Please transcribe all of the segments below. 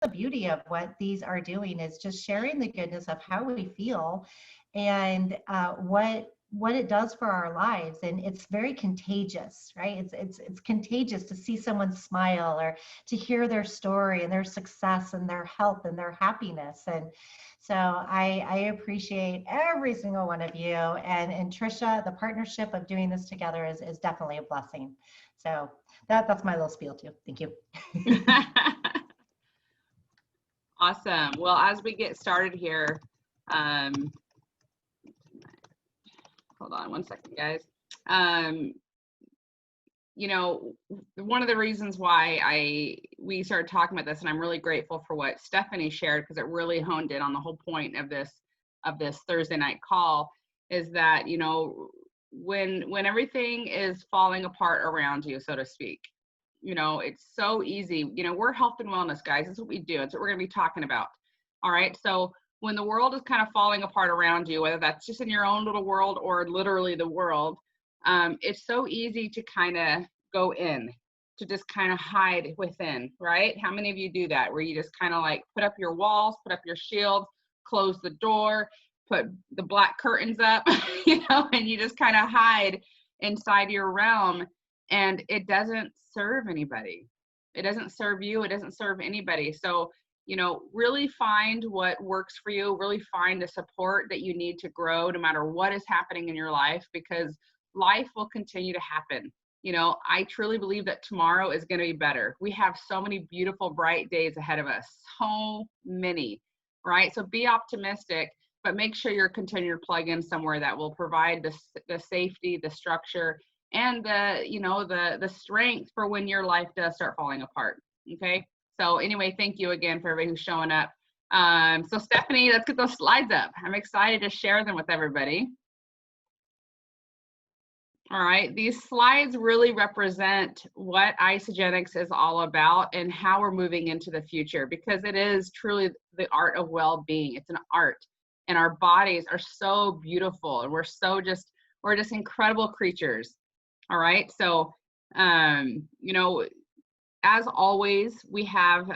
the beauty of what these are doing, is just sharing the goodness of how we feel and what it does for our lives. And it's very contagious, right? It's contagious to see someone smile, or to hear their story and their success and their health and their happiness. And so I appreciate every single one of you. And Trisha, the partnership of doing this together is definitely a blessing. So that's my little spiel too. Thank you. Awesome. Well, as we get started here, hold on one second, guys. You know, one of the reasons why we started talking about this, and I'm really grateful for what Stephanie shared, because it really honed in on the whole point of this Thursday night call, is that, you know, when everything is falling apart around you, so to speak, you know, it's so easy. You know, we're health and wellness, guys. That's what we do. That's what we're going to be talking about. All right. So when the world is kind of falling apart around you, whether that's just in your own little world or literally the world, it's so easy to kind of go in, to just kind of hide within, right? How many of you do that, where you just kind of like put up your walls, put up your shield, close the door, put the black curtains up, you know, and you just kind of hide inside your realm, and it doesn't serve anybody. It doesn't serve you. It doesn't serve anybody. So, you know, really find what works for you, really find the support that you need to grow no matter what is happening in your life, because life will continue to happen. You know, I truly believe that tomorrow is going to be better. We have so many beautiful, bright days ahead of us, so many, right? So be optimistic, but make sure you're continuing to plug in somewhere that will provide the safety, the structure, and the strength for when your life does start falling apart. Okay. So anyway, thank you again for everybody who's showing up. So Stephanie, let's get those slides up. I'm excited to share them with everybody. All right, these slides really represent what Isagenix is all about and how we're moving into the future, because it is truly the art of well-being. It's an art, and our bodies are so beautiful, and we're just incredible creatures. All right, so you know, as always, we have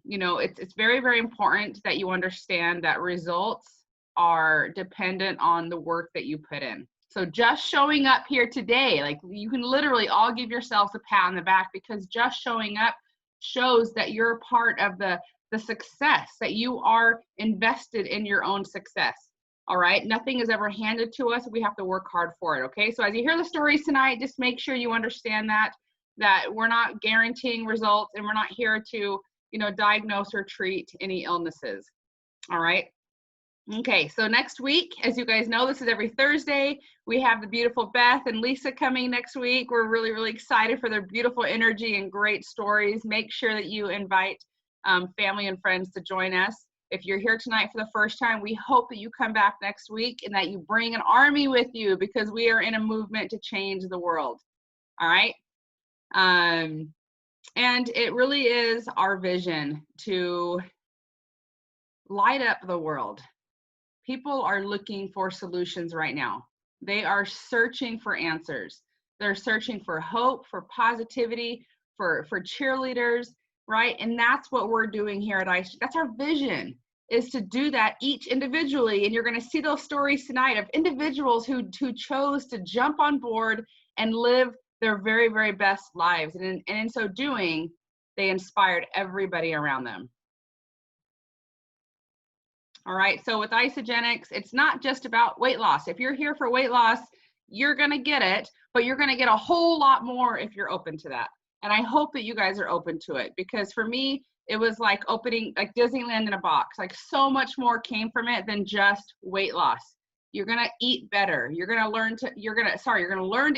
you know, it's very, very important that you understand that results are dependent on the work that you put in. So just showing up here today, like, you can literally all give yourselves a pat on the back, because just showing up shows that you're a part of the success, that you are invested in your own success. All right. Nothing is ever handed to us. We have to work hard for it. Okay. So as you hear the stories tonight, just make sure you understand that we're not guaranteeing results, and we're not here to, you know, diagnose or treat any illnesses. All right. Okay, so next week, as you guys know, this is every Thursday. We have the beautiful Beth and Lisa coming next week. We're really, really excited for their beautiful energy and great stories. Make sure that you invite family and friends to join us. If you're here tonight for the first time, we hope that you come back next week and that you bring an army with you, because we are in a movement to change the world. All right? And it really is our vision to light up the world. People are looking for solutions right now. They are searching for answers. They're searching for hope, for positivity, for cheerleaders, right? And that's what we're doing here at ICE. That's our vision, is to do that each individually. And you're going to see those stories tonight of individuals who chose to jump on board and live their very, very best lives. And in so doing, they inspired everybody around them. All right, so with Isagenix, it's not just about weight loss. If you're here for weight loss, you're gonna get it, but you're gonna get a whole lot more if you're open to that. And I hope that you guys are open to it, because for me, it was like opening like Disneyland in a box. Like, so much more came from it than just weight loss. You're gonna eat better. You're gonna learn to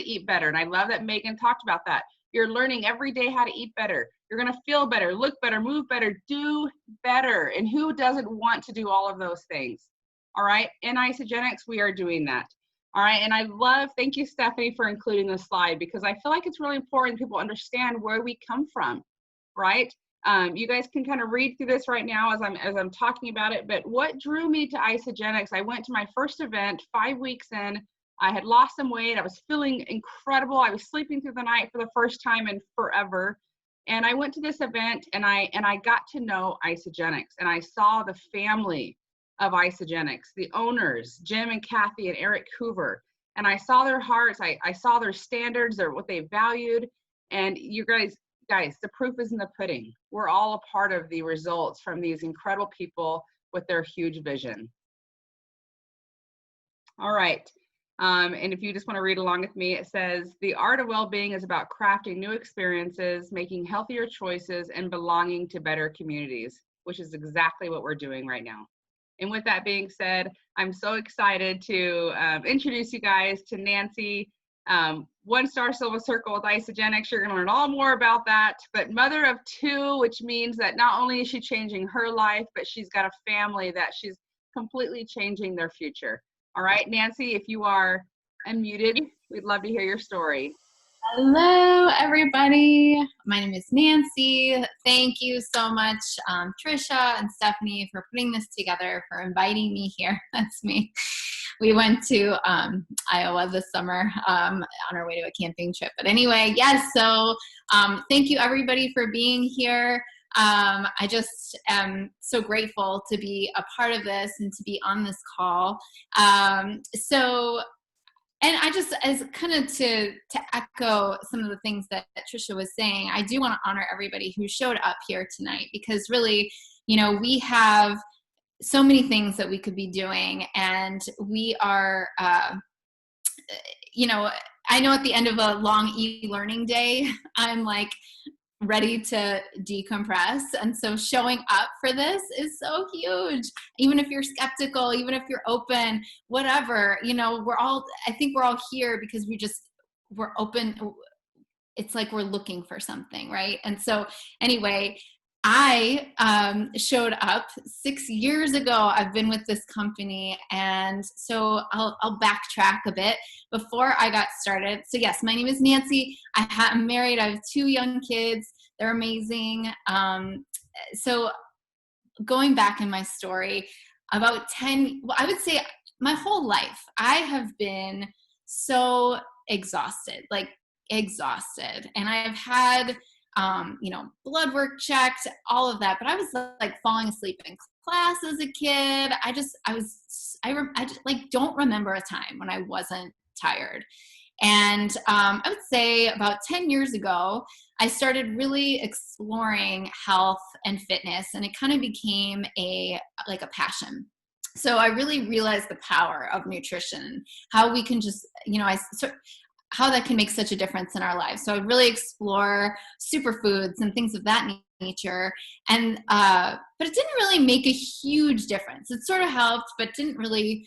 eat better. And I love that Megan talked about that. You're learning every day how to eat better. You're going to feel better, look better, move better, do better. And who doesn't want to do all of those things? All right. In Isagenix, we are doing that. All right. And thank you, Stephanie, for including this slide, because I feel like it's really important people understand where we come from. Right. You guys can kind of read through this right now as I'm talking about it. But what drew me to Isagenix, I went to my first event 5 weeks in. I had lost some weight. I was feeling incredible. I was sleeping through the night for the first time in forever. And I went to this event and I got to know Isogenics, and I saw the family of Isogenics, the owners, Jim and Kathy and Eric Hoover. And I saw their hearts, I saw their standards, what they valued. And you guys, the proof is in the pudding. We're all a part of the results from these incredible people with their huge vision. All right. And if you just want to read along with me, it says, the art of well-being is about crafting new experiences, making healthier choices, and belonging to better communities, which is exactly what we're doing right now. And with that being said, I'm so excited to introduce you guys to Nancy, One Star Silver Circle with Isogenics. You're going to learn all more about that. But mother of two, which means that not only is she changing her life, but she's got a family that she's completely changing their future. All right, Nancy, if you are unmuted, we'd love to hear your story. Hello, everybody. My name is Nancy. Thank you so much, Trisha and Stephanie, for putting this together, for inviting me here. That's me. We went to Iowa this summer on our way to a camping trip. But anyway, yes, so thank you, everybody, for being here. I just am so grateful to be a part of this and to be on this call. And I just, as kind of to echo some of the things that Trisha was saying, I do want to honor everybody who showed up here tonight, because really, you know, we have so many things that we could be doing, and we are, you know, I know at the end of a long e-learning day, I'm like ready to decompress. And so showing up for this is so huge. Even if you're skeptical, even if you're open, whatever, you know, I think we're all here because we're open. It's like we're looking for something, right? And so anyway, I showed up 6 years ago. I've been with this company. And so I'll backtrack a bit before I got started. So yes, my name is Nancy. I'm married. I have 2 young kids. They're amazing. So going back in my story, I would say my whole life, I have been so exhausted. And I've had, you know, blood work checked, all of that. But I was like falling asleep in class as a kid. I just like don't remember a time when I wasn't tired. And I would say about 10 years ago, I started really exploring health and fitness, and it kind of became a passion. So I really realized the power of nutrition, how we can just, you know, how that can make such a difference in our lives. So I would really explore superfoods and things of that nature. And, but it didn't really make a huge difference. It sort of helped, but didn't really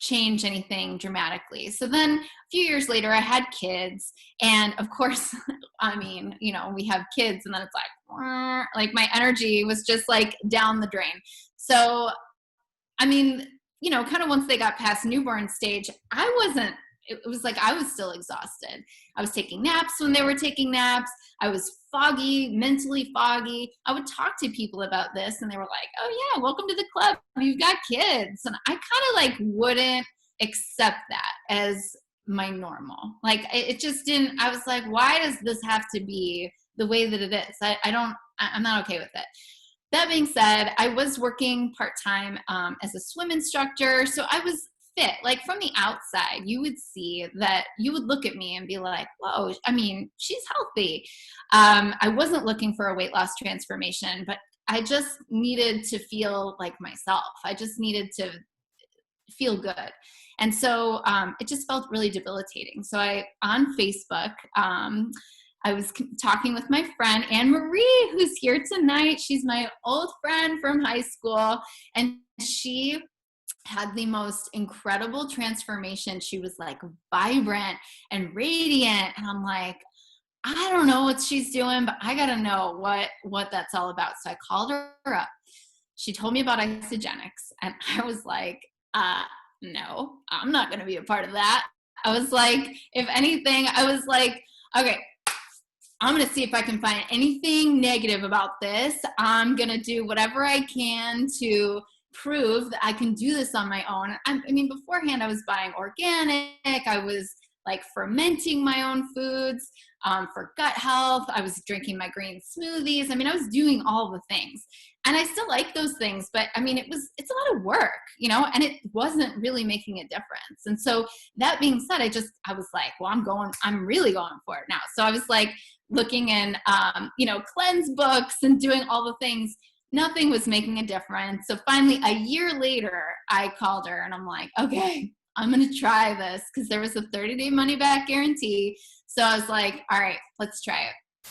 change anything dramatically. So then a few years later, I had kids. And of course, I mean, you know, we have kids and then it's like my energy was just like down the drain. So, I mean, you know, kind of once they got past newborn stage, it was like I was still exhausted. I was taking naps when they were taking naps. I was foggy, mentally foggy. I would talk to people about this and they were like, oh yeah, welcome to the club. You've got kids. And I kind of like wouldn't accept that as my normal. Like it just didn't, I was like, why does this have to be the way that it is? I'm not okay with it. That being said, I was working part-time as a swim instructor. So I was fit. Like from the outside, you would see that, you would look at me and be like, whoa, I mean, she's healthy. I wasn't looking for a weight loss transformation, but I just needed to feel like myself. I just needed to feel good. And so it just felt really debilitating. So on Facebook, I was talking with my friend, Ann Marie, who's here tonight. She's my old friend from high school. And she had the most incredible transformation. She was like vibrant and radiant. And I'm like, I don't know what she's doing, but I got to know what that's all about. So I called her up. She told me about Isogenics. And I was like, no, I'm not going to be a part of that. I was like, if anything, I was like, okay, I'm going to see if I can find anything negative about this. I'm going to do whatever I can to prove that I can do this on my own. I mean, beforehand, I was buying organic. I was like fermenting my own foods for gut health. I was drinking my green smoothies. I mean, I was doing all the things, and I still like those things, but I mean, it's a lot of work, you know, and it wasn't really making a difference. And so that being said, I was like, well, I'm really going for it now. So I was like looking in, you know, cleanse books and doing all the things. Nothing was making a difference. So finally, a year later, I called her and I'm like, okay, I'm going to try this, because there was a 30-day money back guarantee. So I was like, all right, let's try it.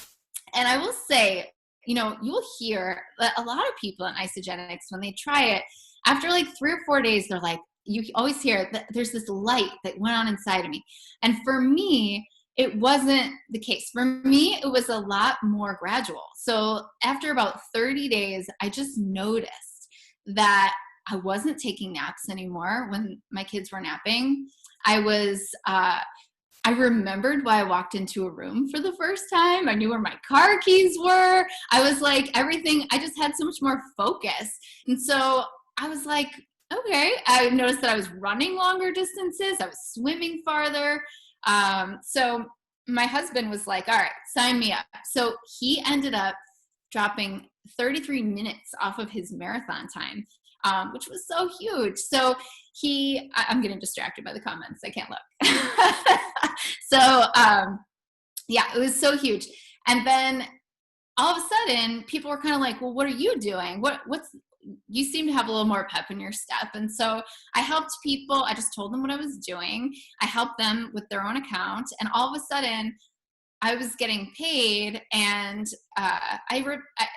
And I will say, you know, you'll hear that a lot of people in Isogenics, when they try it, after like 3 or 4 days, they're like, you always hear that there's this light that went on inside of me. And for me, it wasn't the case. For me, it was a lot more gradual. So after about 30 days, I just noticed that I wasn't taking naps anymore when my kids were napping. I remembered why I walked into a room for the first time. I knew where my car keys were. I was like, everything, I just had so much more focus. And so I was like, okay. I noticed that I was running longer distances. I was swimming farther. So my husband was like, all right, sign me up. So he ended up dropping 33 minutes off of his marathon time, which was so huge. So I'm getting distracted by the comments. I can't look. So, yeah, it was so huge. And then all of a sudden people were kind of like, well, what are you doing? You seem to have a little more pep in your step. And so I helped people. I just told them what I was doing. I helped them with their own account. And all of a sudden I was getting paid. And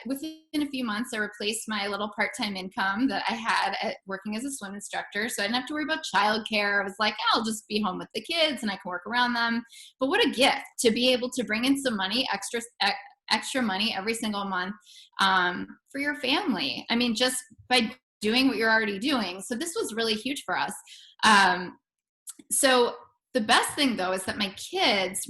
within a few months, I replaced my little part-time income that I had at working as a swim instructor. So I didn't have to worry about childcare. I was like, I'll just be home with the kids and I can work around them. But what a gift to be able to bring in some money, extra money every single month for your family. I mean, just by doing what you're already doing. So this was really huge for us. So the best thing though is that my kids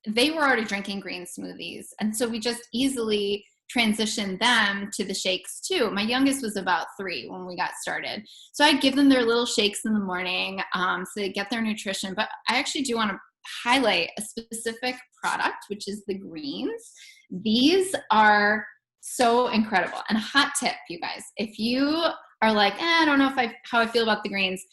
they were already drinking green smoothies. And so we just easily transitioned them to the shakes too. My youngest was about 3 when we got started. So I'd give them their little shakes in the morning so they get their nutrition. But I actually do want to highlight a specific product, which is the greens. These are so incredible. And a hot tip, you guys, if you are like, I don't know how I feel about the greens,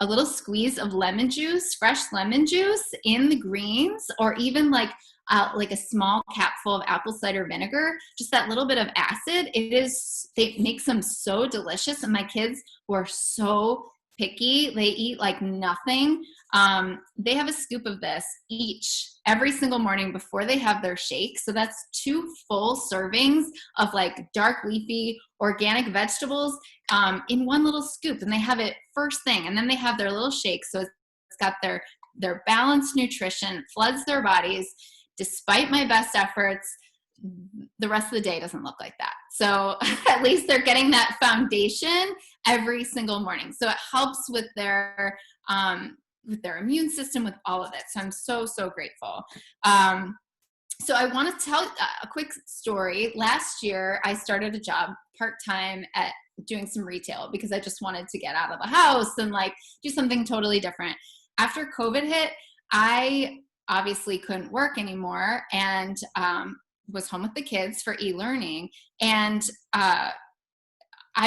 a little squeeze of lemon juice, fresh lemon juice in the greens, or even like a small capful of apple cider vinegar, just that little bit of acid, it makes them so delicious. And my kids were so picky. They eat like nothing. They have a scoop of this each every single morning before they have their shake. So that's 2 full servings of like dark leafy organic vegetables in one little scoop. And they have it first thing. And then they have their little shake. So it's got their balanced nutrition, floods their bodies. Despite my best efforts, the rest of the day doesn't look like that. So at least they're getting that foundation every single morning. So it helps with their immune system, with all of it. So I'm so, so grateful. So I want to tell a quick story. Last year, I started a job part-time at doing some retail because I just wanted to get out of the house and like do something totally different. After COVID hit, I obviously couldn't work anymore and was home with the kids for e-learning. And I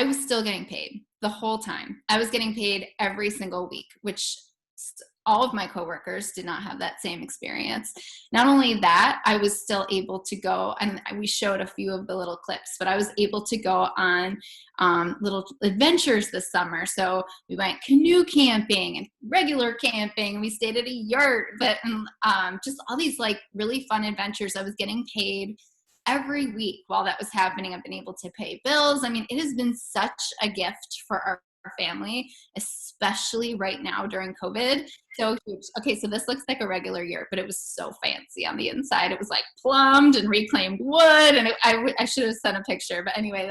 was still getting paid the whole time. I was getting paid every single week, which all of my coworkers did not have that same experience. Not only that, I was still able to go, and we showed a few of the little clips, but I was able to go on little adventures this summer. So we went canoe camping and regular camping. We stayed at a yurt, but just all these like really fun adventures. I was getting paid every week while that was happening. I've been able to pay bills. I mean, it has been such a gift for our family, especially right now during COVID. So huge. Okay, so this looks like a regular yurt, but it was so fancy on the inside. It was like plumbed and reclaimed wood, and I should have sent a picture, but anyway,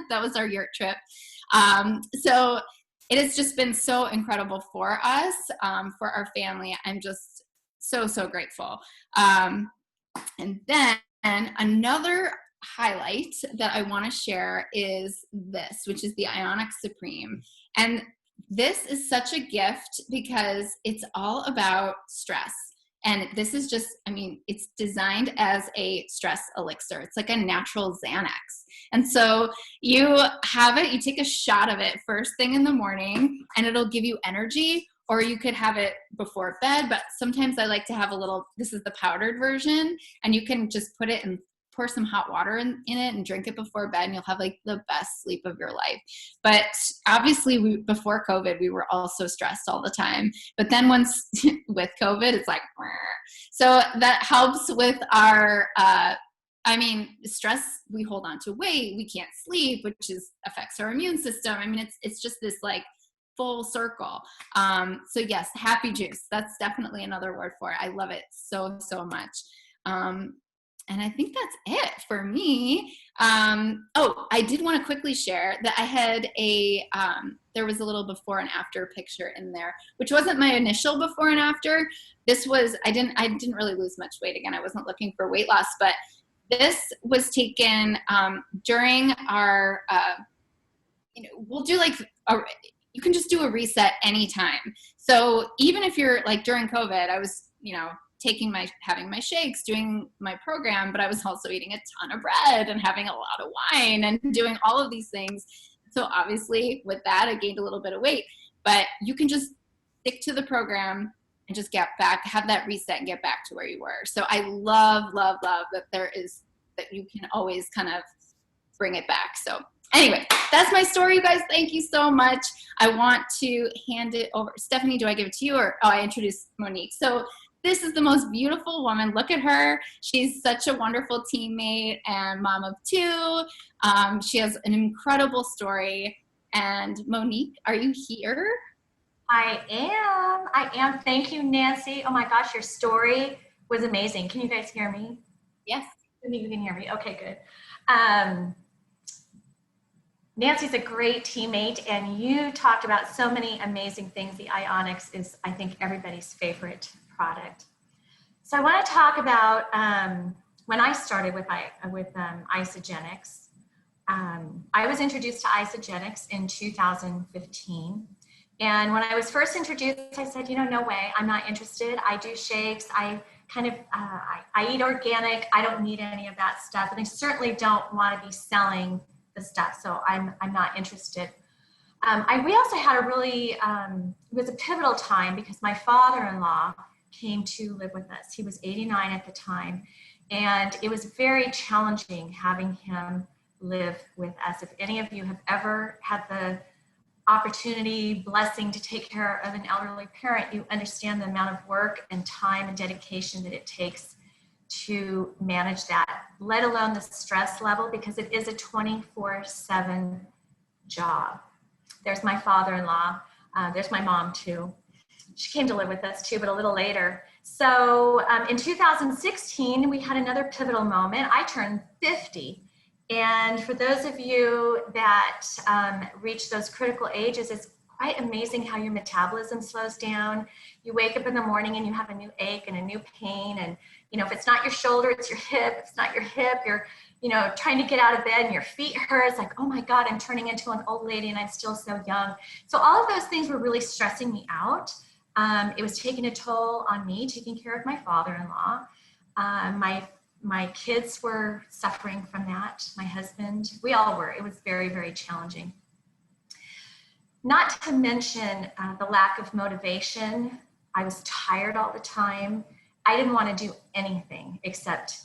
that was our yurt trip. So it has just been so incredible for us, for our family. I'm just so, so grateful. And then another highlight that I want to share is this, which is the Ionic Supreme. And this is such a gift because it's all about stress. And this is just, I mean, it's designed as a stress elixir. It's like a natural Xanax. And so you have it, you take a shot of it first thing in the morning, and it'll give you energy, or you could have it before bed. But sometimes I like to have a little, this is the powdered version, and you can just put it and pour some hot water in it and drink it before bed, and you'll have like the best sleep of your life. But obviously before COVID, we were all so stressed all the time. But then once with COVID, it's like, so that helps with our, stress, we hold on to weight, we can't sleep, which affects our immune system. I mean, it's just this like full circle. So yes, happy juice. That's definitely another word for it. I love it so, so much. And I think that's it for me. I did want to quickly share that I had there was a little before and after picture in there, which wasn't my initial before and after. This was, I didn't really lose much weight. Again, I wasn't looking for weight loss, but this was taken during our, we'll do like, you can just do a reset anytime. So even if you're like during COVID, I was, having my shakes, doing my program, but I was also eating a ton of bread and having a lot of wine and doing all of these things. So obviously with that, I gained a little bit of weight, but you can just stick to the program and just get back, have that reset and get back to where you were. So I love, love, love that that you can always kind of bring it back. So anyway, that's my story, you guys. Thank you so much. I want to hand it over. Stephanie, do I give it to you, or I introduced Monique? So this is the most beautiful woman. Look at her. She's such a wonderful teammate and mom of two. She has an incredible story. And Monique, are you here? I am. Thank you, Nancy. Oh my gosh, your story was amazing. Can you guys hear me? Yes. You can hear me. Okay, good. Nancy's a great teammate, and you talked about so many amazing things. The Ionics is, I think, everybody's favorite product. So I want to talk about when I started with Isogenics. I was introduced to Isogenics in 2015. And when I was first introduced, I said, no way, I'm not interested. I do shakes. I eat organic. I don't need any of that stuff. And I certainly don't want to be selling the stuff. So I'm not interested. We also had it was a pivotal time because my father-in-law came to live with us. He was 89 at the time. And it was very challenging having him live with us. If any of you have ever had the blessing to take care of an elderly parent, you understand the amount of work and time and dedication that it takes to manage that, let alone the stress level, because it is a 24/7 job. There's my father-in-law. There's my mom too. She came to live with us too, but a little later. So in 2016, we had another pivotal moment. I turned 50. And for those of you that reach those critical ages, it's quite amazing how your metabolism slows down. You wake up in the morning and you have a new ache and a new pain. And, if it's not your shoulder, it's your hip. If it's not your hip, you're, trying to get out of bed and your feet hurt. It's like, oh my God, I'm turning into an old lady and I'm still so young. So all of those things were really stressing me out. It was taking a toll on me, taking care of my father-in-law. My kids were suffering from that. My husband, we all were. It was very, very challenging. Not to mention the lack of motivation. I was tired all the time. I didn't want to do anything except,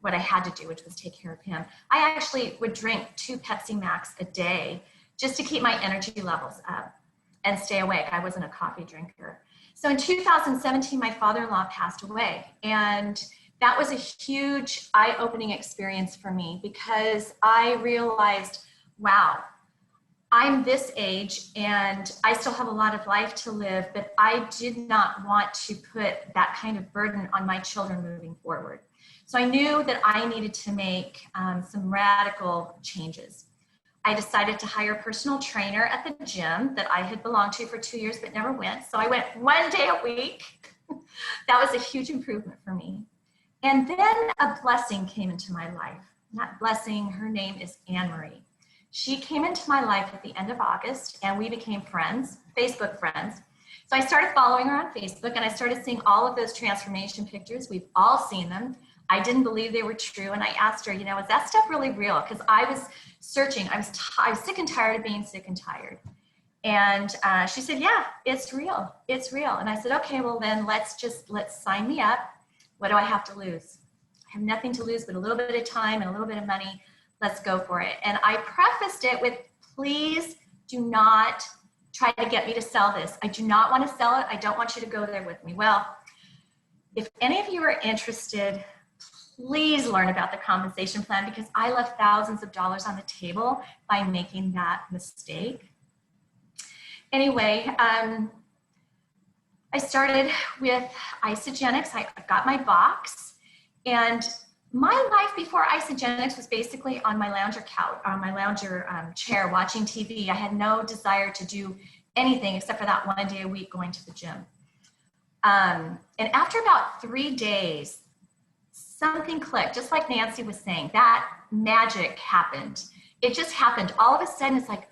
what I had to do, which was take care of him. I actually would drink 2 Pepsi Max a day just to keep my energy levels up and stay awake. I wasn't a coffee drinker. So in 2017, my father-in-law passed away. And that was a huge eye-opening experience for me because I realized, wow, I'm this age and I still have a lot of life to live, but I did not want to put that kind of burden on my children moving forward. So I knew that I needed to make some radical changes. I decided to hire a personal trainer at the gym that I had belonged to for 2 years but never went. So I went 1 day a week. That was a huge improvement for me. And then a blessing came into my life. That blessing, her name is Ann Marie. She came into my life at the end of August, and we became friends, Facebook friends. So I started following her on Facebook, and I started seeing all of those transformation pictures. We've all seen them. I didn't believe they were true, and I asked her, you know, is that stuff really real? Because I was searching. I was sick and tired of being sick and tired. And she said, yeah, it's real. It's real. And I said, okay, well then let's sign me up. What do I have to lose? I have nothing to lose but a little bit of time and a little bit of money. Let's go for it. And I prefaced it with, please do not try to get me to sell this. I do not want to sell it. I don't want you to go there with me. Well, if any of you are interested, please learn about the compensation plan, because I left thousands of dollars on the table by making that mistake. Anyway, I started with Isagenix. I got my box, and my life before Isagenix was basically on my lounger couch, on my lounger chair, watching TV. I had no desire to do anything except for that one day a week going to the gym. And after about 3 days, something clicked, just like Nancy was saying. That magic happened. It just happened. All of a sudden, it's like,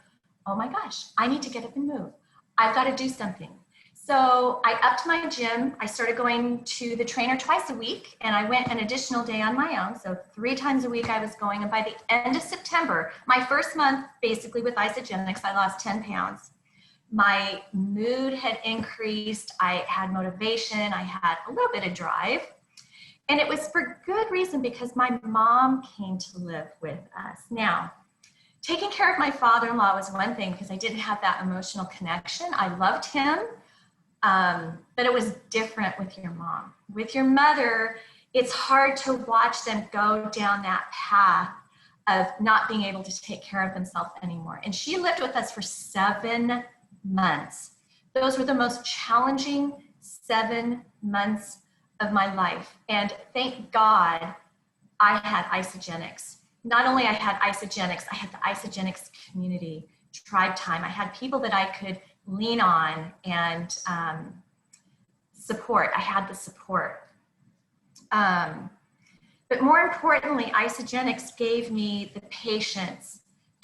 oh my gosh, I need to get up and move. I've got to do something. So I upped my gym. I started going to the trainer twice a week, and I went an additional day on my own. So 3 times a week I was going. And by the end of September, my first month basically with Isagenix, I lost 10 pounds. My mood had increased. I had motivation. I had a little bit of drive. And it was for good reason, because my mom came to live with us. Now, taking care of my father-in-law was one thing, because I didn't have that emotional connection. I loved him, but it was different with your mom. With your mother, it's hard to watch them go down that path of not being able to take care of themselves anymore. And she lived with us for 7 months. Those were the most challenging 7 months of my life. And thank God I had Isagenix. Not only I had Isagenix, I had the Isagenix community, Tribe Time. I had people that I could lean on and support. I had the support. But more importantly, Isagenix gave me the patience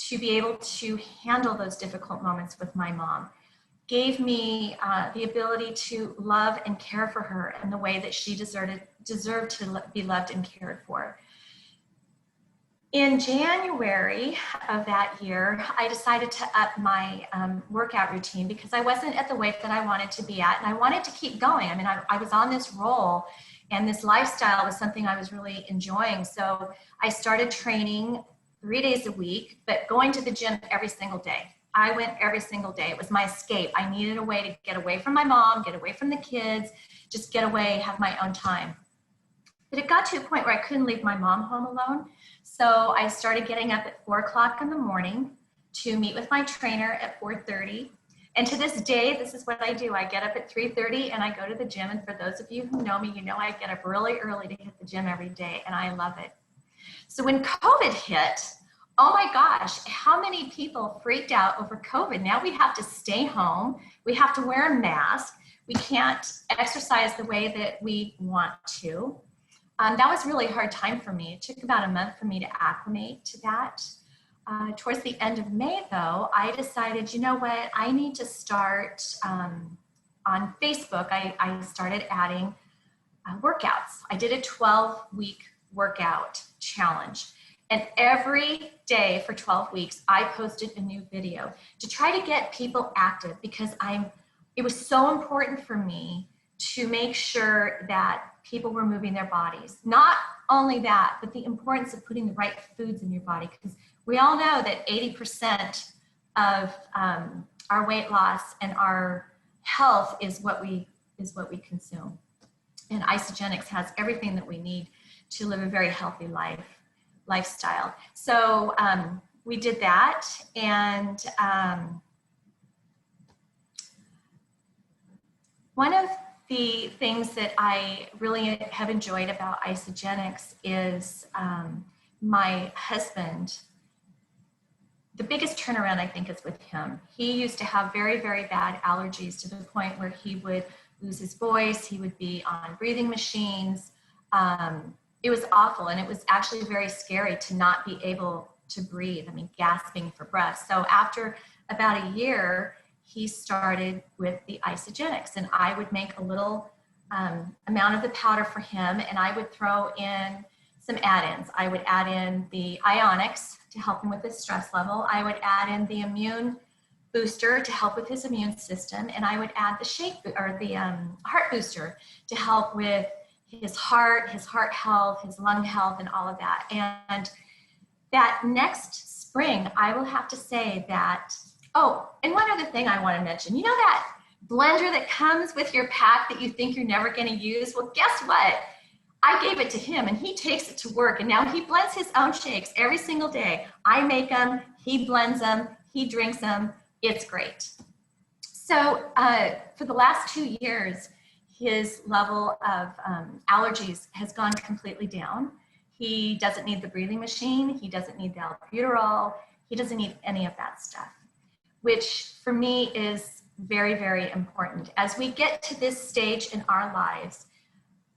to be able to handle those difficult moments with my mom. Gave me the ability to love and care for her in the way that she deserved to be loved and cared for. In January of that year, I decided to up my workout routine, because I wasn't at the weight that I wanted to be at, and I wanted to keep going. I mean, I was on this roll, and this lifestyle was something I was really enjoying. So I started training 3 days a week, but going to the gym every single day. I went every single day. It was my escape. I needed a way to get away from my mom, get away from the kids, just get away, have my own time. But it got to a point where I couldn't leave my mom home alone. So I started getting up at 4 o'clock in the morning to meet with my trainer at 4:30. And to this day, this is what I do. I get up at 3:30 and I go to the gym. And for those of you who know me, you know I get up really early to hit the gym every day, and I love it. So when COVID hit, oh my gosh, how many people freaked out over COVID? Now we have to stay home. We have to wear a mask. We can't exercise the way that we want to. That was really a hard time for me. It took about a month for me to acclimate to that. Towards the end of May, though, I decided, you know what, I need to start on Facebook. I started adding workouts. I did a 12-week workout challenge. And every day for 12 weeks, I posted a new video to try to get people active, because it was so important for me to make sure that people were moving their bodies. Not only that, but the importance of putting the right foods in your body, because we all know that 80% of our weight loss and our health is what we consume. And Isagenix has everything that we need to live a very healthy lifestyle. So we did that, and one of the things that I really have enjoyed about Isagenix is my husband. The biggest turnaround, I think, is with him. He used to have very, very bad allergies, to the point where he would lose his voice. He would be on breathing machines. It was awful, and it was actually very scary to not be able to breathe. I mean, gasping for breath. So after about a year, he started with the Isogenics, and I would make a little amount of the powder for him, and I would throw in some add-ins. I would add in the Ionics to help him with his stress level. I would add in the immune booster to help with his immune system, and I would add the heart booster to help with his heart health, his lung health, and all of that. And that next spring, I will have to say that, oh, and one other thing I want to mention, you know that blender that comes with your pack that you think you're never going to use? Well, guess what? I gave it to him, and he takes it to work, and now he blends his own shakes every single day. I make them, he blends them, he drinks them. It's great. So for the last 2 years, his level of allergies has gone completely down. He doesn't need the breathing machine. He doesn't need the albuterol. He doesn't need any of that stuff, which for me is very, very important. As we get to this stage in our lives,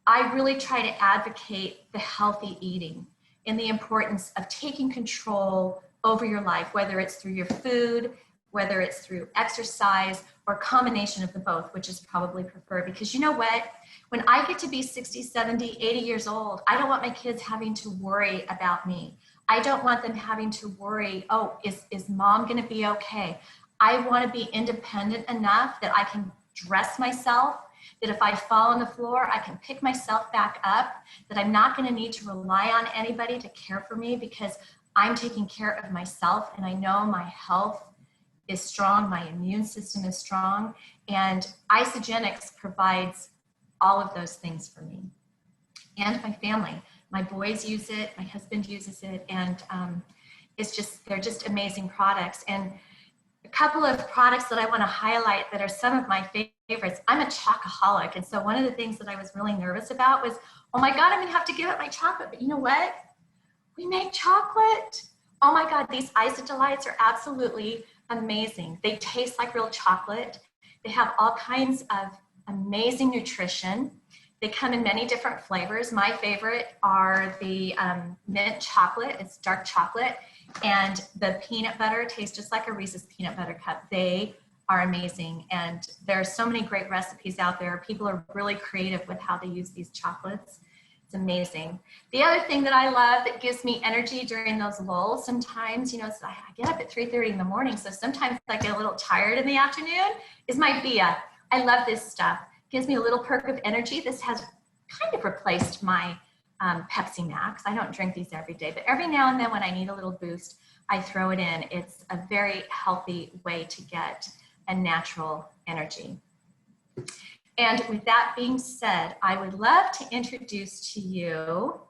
I really try to advocate the healthy eating and the importance of taking control over your life, whether it's through your food, whether it's through exercise, or a combination of the both, which is probably preferred. Because you know what? When I get to be 60, 70, 80 years old, I don't want my kids having to worry about me. I don't want them having to worry, oh, is mom gonna be okay? I wanna be independent enough that I can dress myself, that if I fall on the floor, I can pick myself back up, that I'm not gonna need to rely on anybody to care for me because I'm taking care of myself, and I know my health is strong, my immune system is strong, and Isogenics provides all of those things for me and my family. My boys use it, my husband uses it, and they're just amazing products. And a couple of products that I want to highlight that are some of my favorites. I'm a chocoholic, and so one of the things that I was really nervous about was, oh my God, I'm gonna have to give up my chocolate. But you know what? We make chocolate. Oh my God, these Isodelights are absolutely amazing. They taste like real chocolate. They have all kinds of amazing nutrition. They come in many different flavors. My favorite are the mint chocolate. It's dark chocolate. And the peanut butter tastes just like a Reese's peanut butter cup. They are amazing. And there are so many great recipes out there. People are really creative with how they use these chocolates. It's amazing. The other thing that I love that gives me energy during those lulls, sometimes, I get up at 3:30 in the morning, so sometimes I get a little tired in the afternoon, is my Via. I love this stuff. It gives me a little perk of energy. This has kind of replaced my Pepsi Max. I don't drink these every day, but every now and then when I need a little boost, I throw it in. It's a very healthy way to get a natural energy. And with that being said, I would love to introduce to you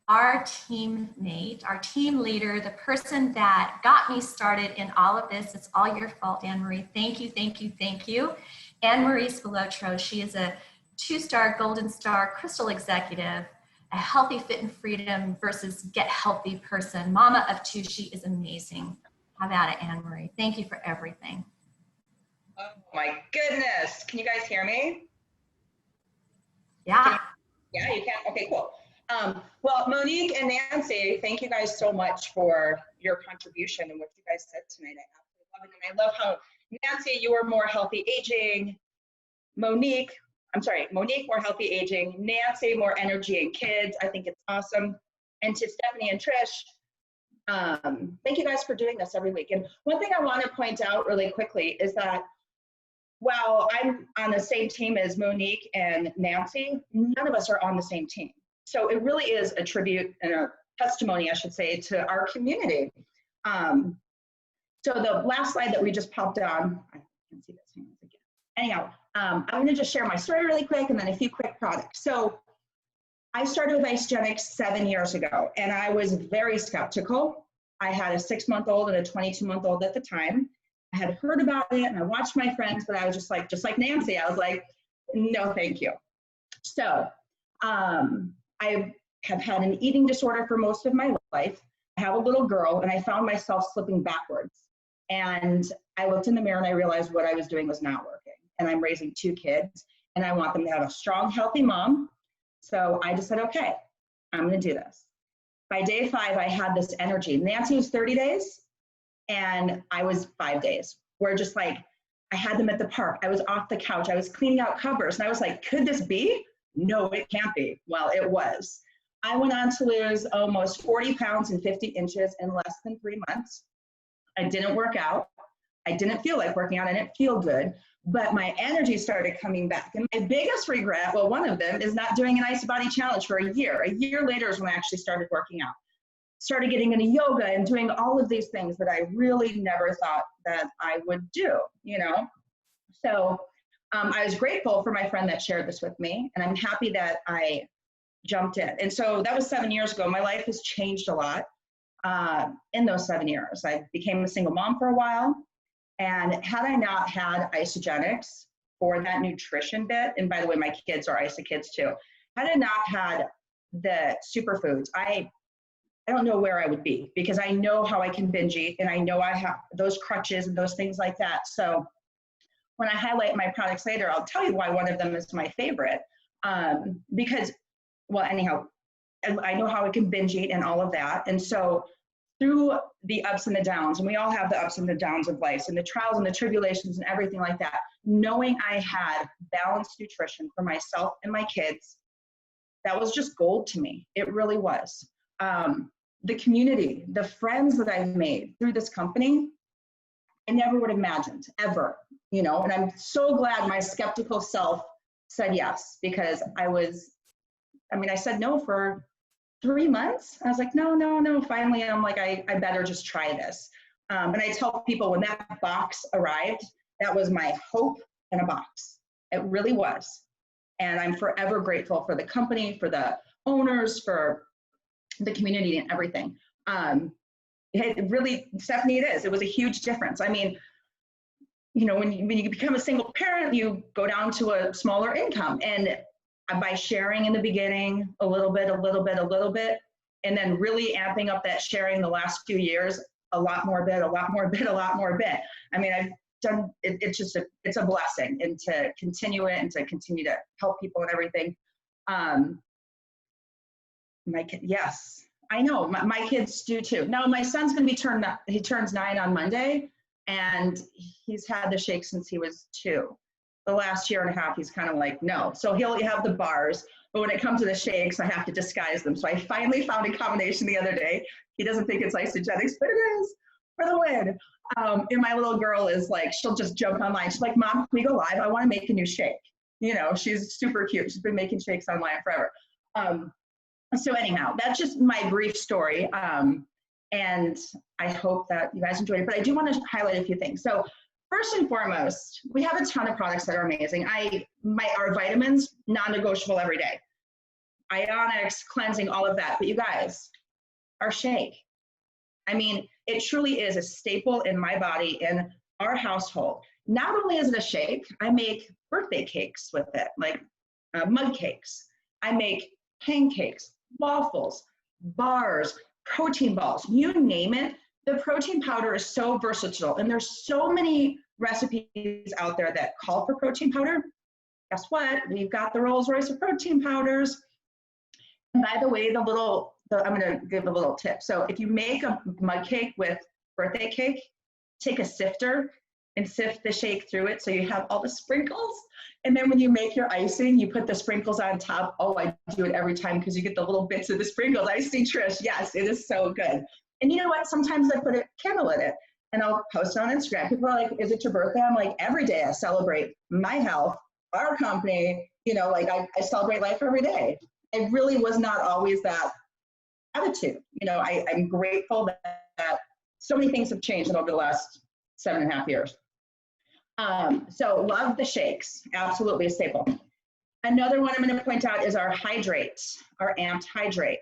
our teammate, our team leader, the person that got me started in all of this. It's all your fault, Ann Marie. Thank you, thank you, thank you. Ann Marie Spilotro. She is a 2-star Golden Star Crystal Executive, a healthy, fit, and freedom versus get healthy person. Mama of 2, she is amazing. How about it, Ann Marie? Thank you for everything. Oh my goodness. Can you guys hear me? Yeah. Yeah, you can? Okay, cool. Well, Monique and Nancy, thank you guys so much for your contribution and what you guys said tonight. I absolutely love it. And I love how, Nancy, you are more healthy aging. Monique, more healthy aging. Nancy, more energy and kids. I think it's awesome. And to Stephanie and Trish, thank you guys for doing this every week. And one thing I want to point out really quickly is that while I'm on the same team as Monique and Nancy, none of us are on the same team. So it really is a tribute and a testimony, I should say, to our community. So the last slide that we just popped on, I can see this again. Anyhow, I'm going to just share my story really quick and then a few quick products. So I started with Isogenics 7 years ago, and I was very skeptical. I had a 6-month-old and a 22-month-old at the time. I had heard about it and I watched my friends, but I was just like Nancy, I was like, no, thank you. So I have had an eating disorder for most of my life. I have a little girl and I found myself slipping backwards. And I looked in the mirror and I realized what I was doing was not working. And I'm raising 2 kids and I want them to have a strong, healthy mom. So I just said, okay, I'm gonna do this. By day 5, I had this energy. Nancy was 30 days and I was 5 days. We're just like, I had them at the park. I was off the couch. I was cleaning out cupboards. And I was like, could this be? No, it can't be. Well, it was. I went on to lose almost 40 pounds and 50 inches in less than 3 months. I didn't work out. I didn't feel like working out. I didn't feel good, but my energy started coming back. And my biggest regret, well, one of them is not doing an Ice Body Challenge for a year. A year later is when I actually started working out. Started getting into yoga and doing all of these things that I really never thought that I would do, you know? So I was grateful for my friend that shared this with me, and I'm happy that I jumped in. And so that was 7 years ago. My life has changed a lot in those 7 years. I became a single mom for a while. And had I not had Isogenics for that nutrition bit, and by the way, my kids are Isa kids too, had I not had the superfoods, I don't know where I would be, because I know how I can binge eat, and I know I have those crutches and those things like that. So when I highlight my products later, I'll tell you why one of them is my favorite. Because, well, anyhow, I know how I can binge eat and all of that. And so through the ups and the downs, and we all have the ups and the downs of life, and the trials and the tribulations and everything like that, knowing I had balanced nutrition for myself and my kids, that was just gold to me. It really was. The community, the friends that I've made through this company, I never would have imagined, ever, you know, and I'm so glad my skeptical self said yes, because I said no for 3 months. I was like, no. Finally, I'm like, I better just try this. And I tell people, when that box arrived, that was my hope in a box. It really was. And I'm forever grateful for the company, for the owners, for the community and everything. It really, Stephanie, it is. It was a huge difference. I mean, you know, when you become a single parent, you go down to a smaller income. And by sharing in the beginning, a little bit, and then really amping up that sharing the last few years, a lot more bit. I mean, I've done, it's a blessing, and to continue it and to continue to help people and everything. Yes, I know, my kids do too. Now my son's gonna be he turns 9 on Monday, and he's had the shake since he was 2. The last year and a half, he's kind of like, no. So he'll have the bars, but when it comes to the shakes, I have to disguise them. So I finally found a combination the other day. He doesn't think it's Isogenics, but it is, for the win. And my little girl is like, she'll just jump online. She's like, Mom, can we go live? I want to make a new shake. You know, she's super cute. She's been making shakes online forever. So anyhow, that's just my brief story. And I hope that you guys enjoyed it, but I do want to highlight a few things. So first and foremost, we have a ton of products that are amazing. Our vitamins, non-negotiable every day. Ionics, cleansing, all of that. But you guys, our shake. I mean, it truly is a staple in my body, in our household. Not only is it a shake, I make birthday cakes with it, like mug cakes. I make pancakes, waffles, bars, protein balls, you name it. The protein powder is so versatile, and there's so many recipes out there that call for protein powder. Guess what? We've got the Rolls Royce of protein powders. And by the way, I'm gonna give a little tip. So if you make a mug cake with birthday cake, take a sifter and sift the shake through it so you have all the sprinkles. And then when you make your icing, you put the sprinkles on top. Oh, I do it every time because you get the little bits of the sprinkles. I see Trish. Yes, it is so good. And you know what? Sometimes I put a candle in it and I'll post it on Instagram. People are like, is it your birthday? I'm like, every day I celebrate my health, our company, you know, like I celebrate life every day. It really was not always that attitude. You know, I'm grateful that so many things have changed over the last 7.5 years. So love the shakes, absolutely a staple. Another one I'm going to point out is our hydrate, our amped hydrate.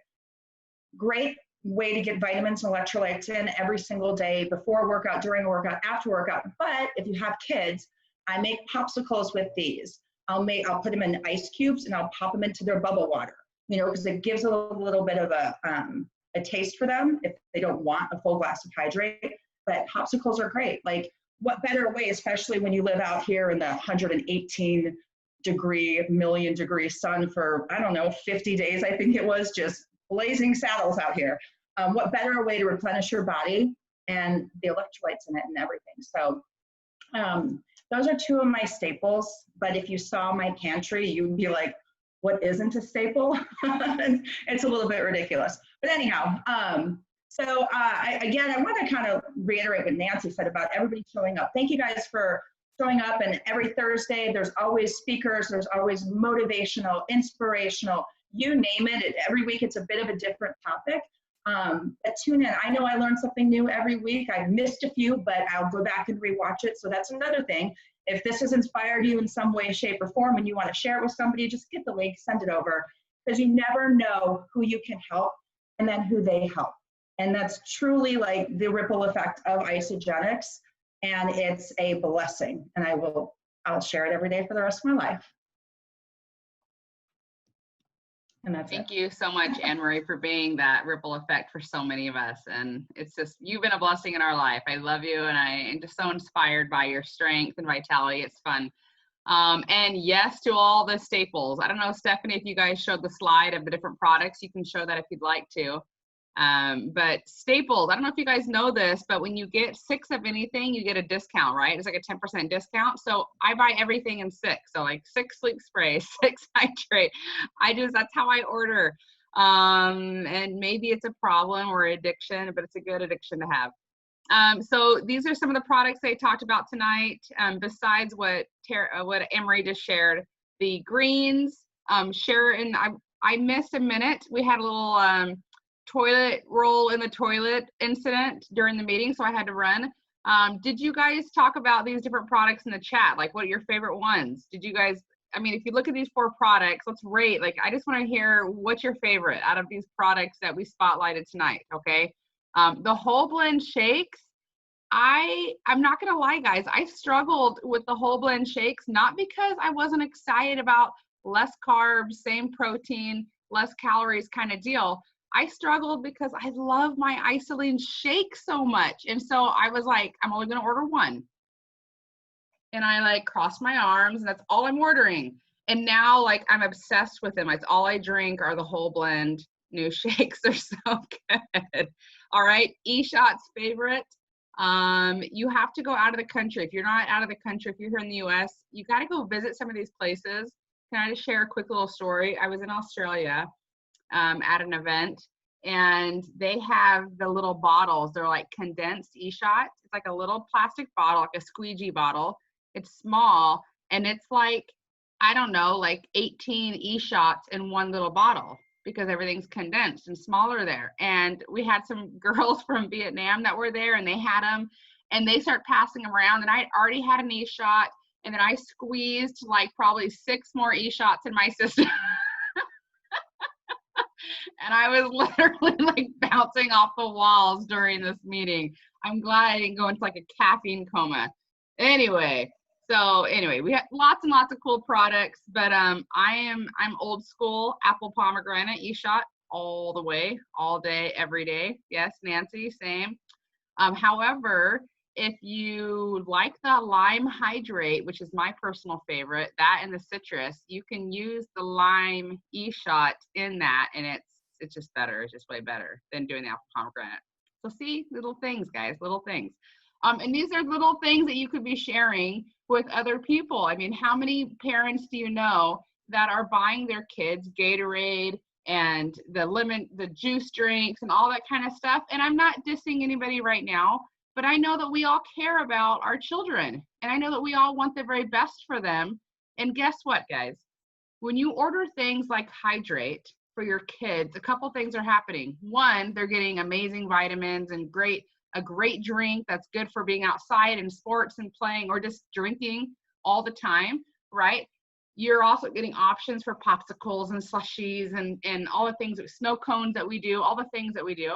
Great way to get vitamins and electrolytes in every single day, before a workout, during a workout, after workout. But if you have kids, I make popsicles with these. I'll put them in ice cubes and I'll pop them into their bubble water, you know, because it gives a little bit of a taste for them if they don't want a full glass of hydrate. But popsicles are great. Like, what better way, especially when you live out here in the 118 million degree sun for, I don't know, 50 days, I think it was, just blazing saddles out here. What better way to replenish your body and the electrolytes in it and everything. So those are two of my staples, but if you saw my pantry, you'd be like, what isn't a staple? It's a little bit ridiculous. But anyhow, again, I want to kind of reiterate what Nancy said about everybody showing up. Thank you guys for showing up, and every Thursday, there's always speakers, there's always motivational, inspirational, you name it. Every week, it's a bit of a different topic. But tune in. I know I learn something new every week. I've missed a few, but I'll go back and rewatch it. So that's another thing. If this has inspired you in some way, shape, or form, and you want to share it with somebody, just get the link, send it over, because you never know who you can help and then who they help. And that's truly like the ripple effect of Isogenics, and it's a blessing. And I'll share it every day for the rest of my life. And that's Thank you so much, Ann Marie, for being that ripple effect for so many of us. And it's just, you've been a blessing in our life. I love you, and I am just so inspired by your strength and vitality. It's fun. And yes to all the staples. I don't know, Stephanie, if you guys showed the slide of the different products, you can show that if you'd like to. But staples, I don't know if you guys know this, but when you get 6 of anything, you get a discount, right? It's like a 10% discount. So I buy everything in 6. So like 6 sleep sprays, 6 hydrate. That's how I order. And maybe it's a problem or addiction, but it's a good addiction to have. So these are some of the products they talked about tonight. Besides what Ann Marie just shared, the greens, Sharon, I missed a minute. We had a little, toilet roll in the toilet incident during the meeting, so I had to run. Did you guys talk about these different products in the chat? Like, what are your favorite ones? Did you guys, I mean, if you look at these 4 products, let's rate. Like, I just want to hear what's your favorite out of these products that we spotlighted tonight, okay? The whole blend shakes, I'm not gonna lie, guys, I struggled with the whole blend shakes, not because I wasn't excited about less carbs, same protein, less calories kind of deal. I struggled because I love my isolene shake so much. And so I was like, I'm only going to order 1. And I like crossed my arms, and that's all I'm ordering. And now like I'm obsessed with them. It's all I drink are the whole blend new shakes. They're so good. All right. eShot's favorite. You have to go out of the country. If you're not out of the country, if you're here in the US, you got to go visit some of these places. Can I just share a quick little story? I was in Australia at an event, and they have the little bottles. They're like condensed eShots. It's like a little plastic bottle, like a squeegee bottle. It's small, and it's like, I don't know, like 18 eShots in one little bottle, because everything's condensed and smaller there. And we had some girls from Vietnam that were there, and they had them, and they start passing them around, and I already had an eShot, and then I squeezed like probably 6 more eShots in my system. And I was literally like bouncing off the walls during this meeting. I'm glad I didn't go into like a caffeine coma. Anyway, we had lots and lots of cool products, but I'm old school apple pomegranate eShot all the way, all day, every day. Yes, Nancy, same. However, if you like the lime hydrate, which is my personal favorite, that and the citrus, you can use the lime eShot in that, and it's just better. It's just way better than doing the apple pomegranate. So see, little things, guys, little things. And these are little things that you could be sharing with other people. I mean, how many parents do you know that are buying their kids Gatorade and the juice drinks and all that kind of stuff? And I'm not dissing anybody right now, but I know that we all care about our children, and I know that we all want the very best for them. And guess what, guys? When you order things like hydrate for your kids, a couple things are happening. One, they're getting amazing vitamins and a great drink that's good for being outside and sports and playing, or just drinking all the time, right? You're also getting options for popsicles and slushies and all the things, snow cones that we do, all the things that we do.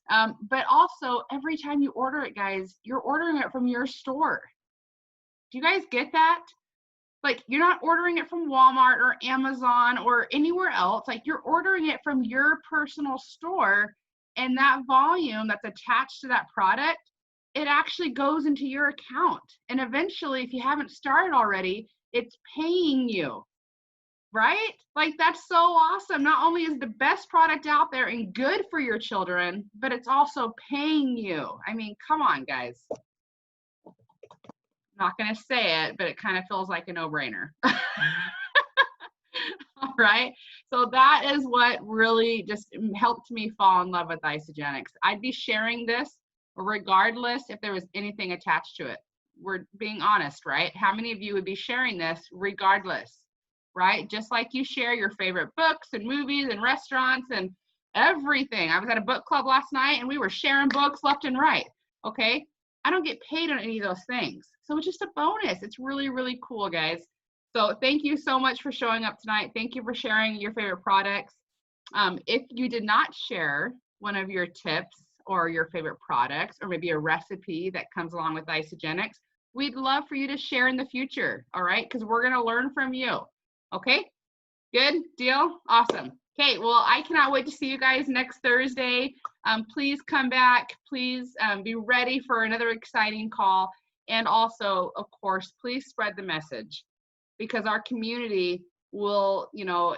But also, every time you order it, guys, you're ordering it from your store. Do you guys get that? Like, you're not ordering it from Walmart or Amazon or anywhere else. Like, you're ordering it from your personal store, and that volume that's attached to that product, it actually goes into your account. And eventually, if you haven't started already, it's paying you. right? Like, that's so awesome. Not only is the best product out there and good for your children, but it's also paying you. I mean, come on, guys. Not going to say it, but it kind of feels like a no-brainer. All right. So that is what really just helped me fall in love with Isogenics. I'd be sharing this regardless if there was anything attached to it. We're being honest, right? How many of you would be sharing this regardless, right? Just like you share your favorite books and movies and restaurants and everything. I was at a book club last night and we were sharing books left and right. Okay. I don't get paid on any of those things. So it's just a bonus. It's really, really cool, guys. So thank you so much for showing up tonight. Thank you for sharing your favorite products. If you did not share one of your tips or your favorite products, or maybe a recipe that comes along with Isogenics, we'd love for you to share in the future, all right? Because we're gonna learn from you, okay? Good deal, awesome. Okay, well, I cannot wait to see you guys next Thursday. Please come back, please be ready for another exciting call. And also, of course, please spread the message, because our community will, you know,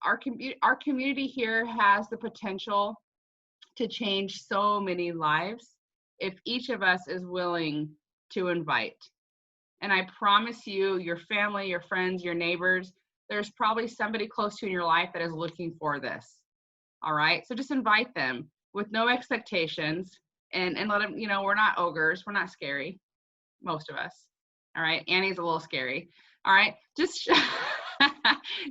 our community here has the potential to change so many lives if each of us is willing to invite. And I promise you, your family, your friends, your neighbors, there's probably somebody close to you in your life that is looking for this. All right, so just invite them with no expectations, and let them, you know, we're not ogres, we're not scary, most of us. All right, Annie's a little scary. All right, just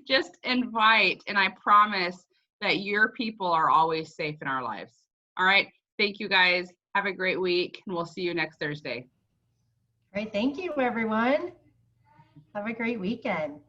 just invite, and I promise that your people are always safe in our lives. All right, thank you guys. Have a great week, and we'll see you next Thursday. Great, thank you, everyone. Have a great weekend.